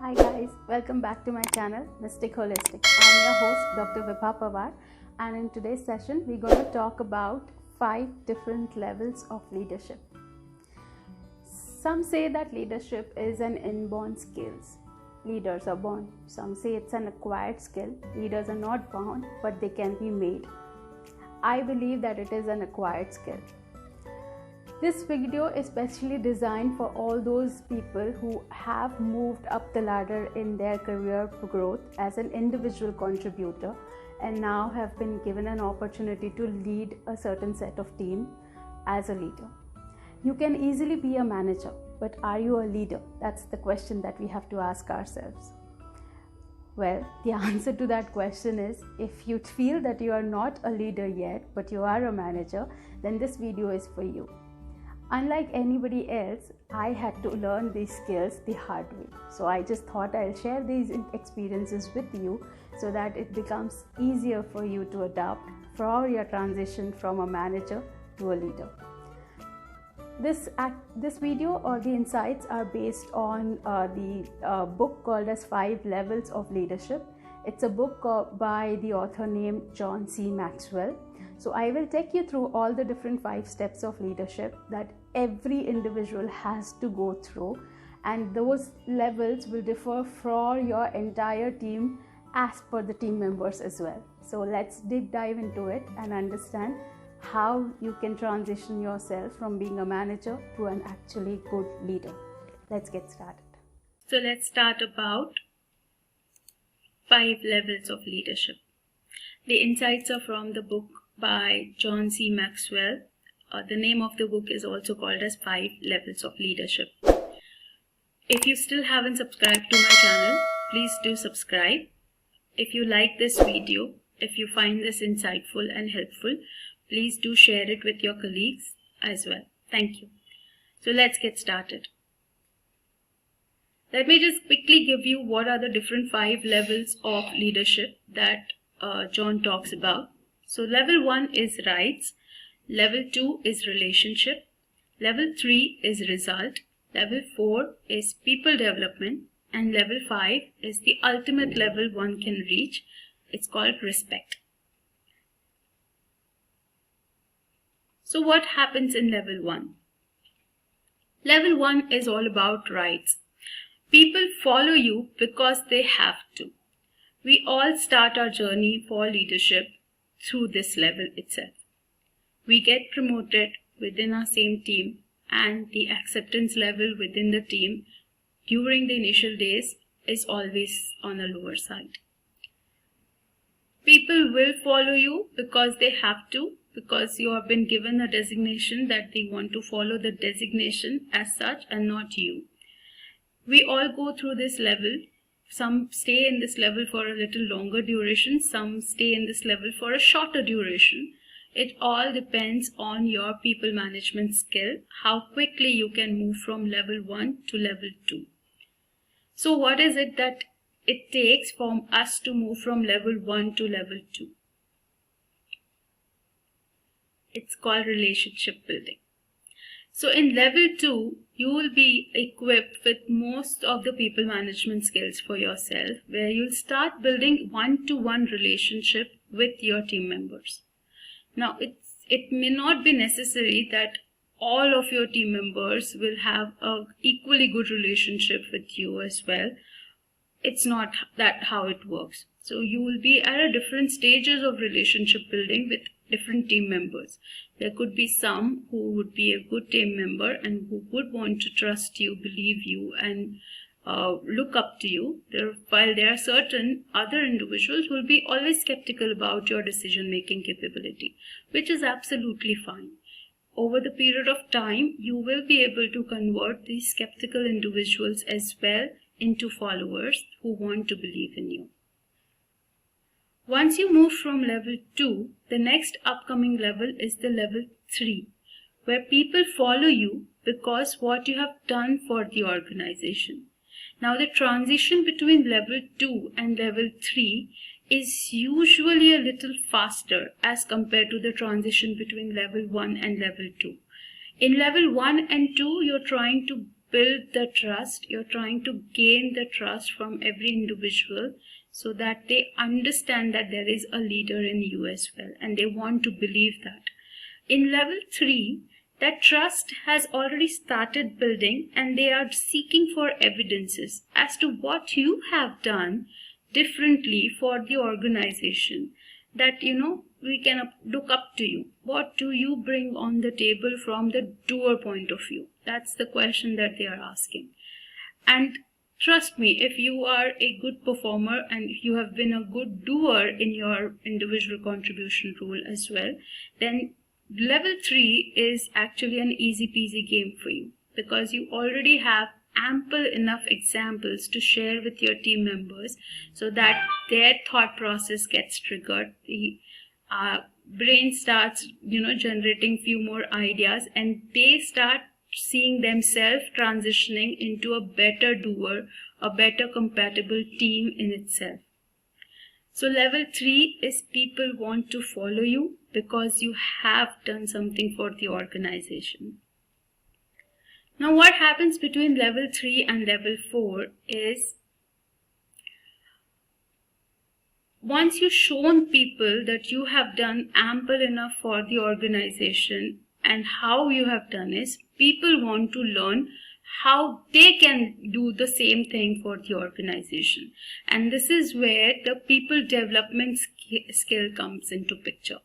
Hi guys, welcome back to my channel Mystic Holistic. I'm your host Dr. Vibha Pawar, and in today's session we're going to talk about 5 different levels of leadership. Some say that leadership is an inborn skill. Leaders are born. Some say it's an acquired skill. Leaders are not born, but they can be made. I believe that it is an acquired skill. This video is specially designed for all those people who have moved up the ladder in their career growth as an individual contributor and now have been given an opportunity to lead a certain set of team as a leader. You can easily be a manager, but are you a leader? That's the question that we have to ask ourselves. Well, the answer to that question is, if you feel that you are not a leader yet, but you are a manager, then this video is for you. Unlike anybody else, I had to learn these skills the hard way. So I just thought I'll share these experiences with you so that it becomes easier for you to adapt for your transition from a manager to a leader. This video or the insights are based on the book called as 5 Levels of Leadership. It's a book by the author named John C. Maxwell. So I will take you through all the different 5 steps of leadership that every individual has to go through, and those levels will differ for your entire team as per the team members as well. So let's dive into it and understand how you can transition yourself from being a manager to an actually good leader. Let's get started. So let's start about 5 levels of leadership. The insights are from the book by John C. Maxwell. The name of the book is also called as 5 Levels of Leadership. If you still haven't subscribed to my channel, please do subscribe. If you like this video, if you find this insightful and helpful, please do share it with your colleagues as well. Thank you. So let's get started. Let me just quickly give you what are the different 5 levels of leadership that John talks about. So level 1 is rights, level 2 is relationship, level 3 is result, level 4 is people development, and level 5 is the ultimate level one can reach. It's called respect. So what happens in level 1? Level 1 is all about rights. People follow you because they have to. We all start our journey for leadership through this level itself. We get promoted within our same team, and the acceptance level within the team during the initial days is always on a lower side. People will follow you because they have to, because you have been given a designation that they want to follow the designation as such and not you. We all go through this level. Some stay in this level for a little longer duration, some stay in this level for a shorter duration. It all depends on your people management skill, how quickly you can move from level 1 to level 2. So what is it that it takes for us to move from level 1 to level 2? It's called relationship building. So in level 2, you will be equipped with most of the people management skills for yourself, where you'll start building one-to-one relationship with your team members. Now, it may not be necessary that all of your team members will have an equally good relationship with you as well. It's not that how it works. So you will be at different stages of relationship building with different team members. There could be some who would be a good team member and who would want to trust you, believe you, and look up to you. While there are certain other individuals who will be always skeptical about your decision-making capability, which is absolutely fine. Over the period of time, you will be able to convert these skeptical individuals as well into followers who want to believe in you. Once you move from level 2, the next upcoming level is the level 3, where people follow you because what you have done for the organization. Now the transition between level 2 and level 3 is usually a little faster as compared to the transition between level 1 and level 2. In level 1 and 2, you're trying to build the trust, you're trying to gain the trust from every individual so that they understand that there is a leader in you as well, and they want to believe that. In level 3, that trust has already started building, and they are seeking for evidences as to what you have done differently for the organization, that we can look up to you. What do you bring on the table from the doer point of view? That's the question that they are asking. And trust me, if you are a good performer and you have been a good doer in your individual contribution role as well, then level 3 is actually an easy peasy game for you, because you already have ample enough examples to share with your team members so that their thought process gets triggered. The brain starts generating few more ideas, and they start seeing themselves transitioning into a better doer, a better compatible team in itself. So level 3 is people want to follow you because you have done something for the organization. Now what happens between level 3 and level 4 is, once you've shown people that you have done ample enough for the organization, and how you have done is, people want to learn how they can do the same thing for the organization. And this is where the people development skill comes into picture.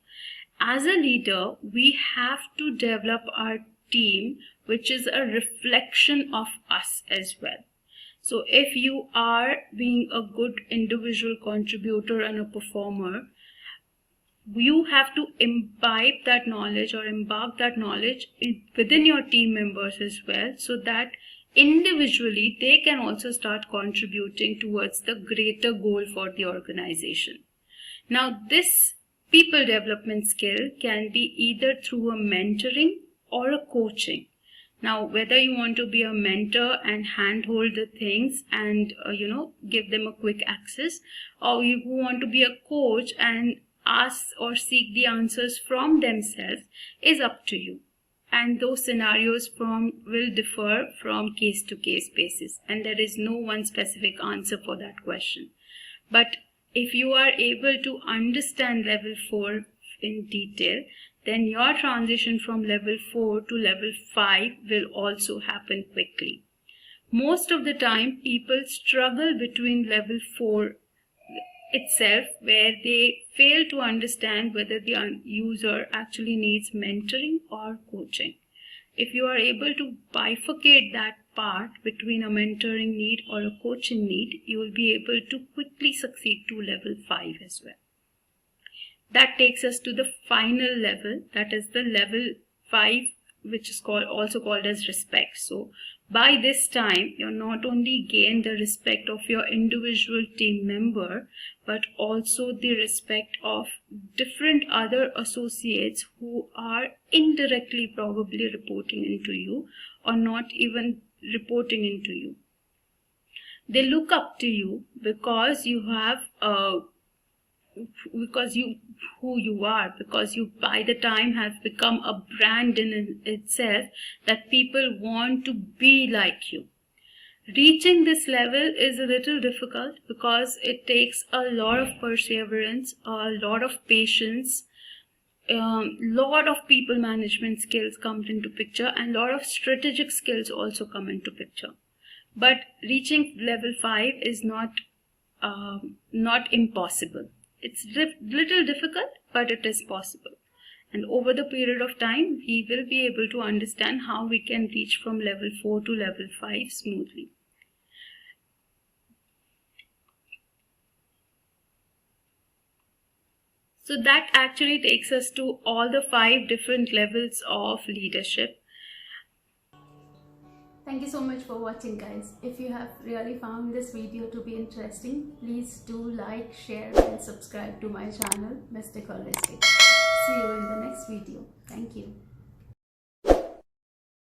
As a leader, we have to develop our team, which is a reflection of us as well. So if you are being a good individual contributor and a performer, you have to imbibe that knowledge or embark that knowledge within your team members as well, so that individually they can also start contributing towards the greater goal for the organization. Now this people development skill can be either through a mentoring or a coaching. Now whether you want to be a mentor and handhold the things and give them a quick access, or you want to be a coach and ask or seek the answers from themselves, is up to you. And those scenarios will differ from case to case basis, and there is no one specific answer for that question. But if you are able to understand level 4 in detail, then your transition from level 4 to level 5 will also happen quickly. Most of the time people struggle between level 4 itself, where they fail to understand whether the user actually needs mentoring or coaching. If you are able to bifurcate that part between a mentoring need or a coaching need, you will be able to quickly succeed to level 5 as well. That takes us to the final level, that is the level 5, which is also called as respect. So by this time, you not only gain the respect of your individual team member, but also the respect of different other associates who are indirectly probably reporting into you or not even reporting into you. They look up to you because you have who you are, because you by the time have become a brand in itself that people want to be like you. Reaching this level is a little difficult because it takes a lot of perseverance, a lot of patience, lot of people management skills come into picture, and a lot of strategic skills also come into picture. But reaching level 5 is not impossible. It's little difficult, but it is possible. And over the period of time, we will be able to understand how we can reach from level 4 to level 5 smoothly. So that actually takes us to all the 5 different levels of leadership. Thank you so much for watching, guys. If you have really found this video to be interesting, please do like, share and subscribe to my channel, Mystic Holistic. See you in the next video. Thank you.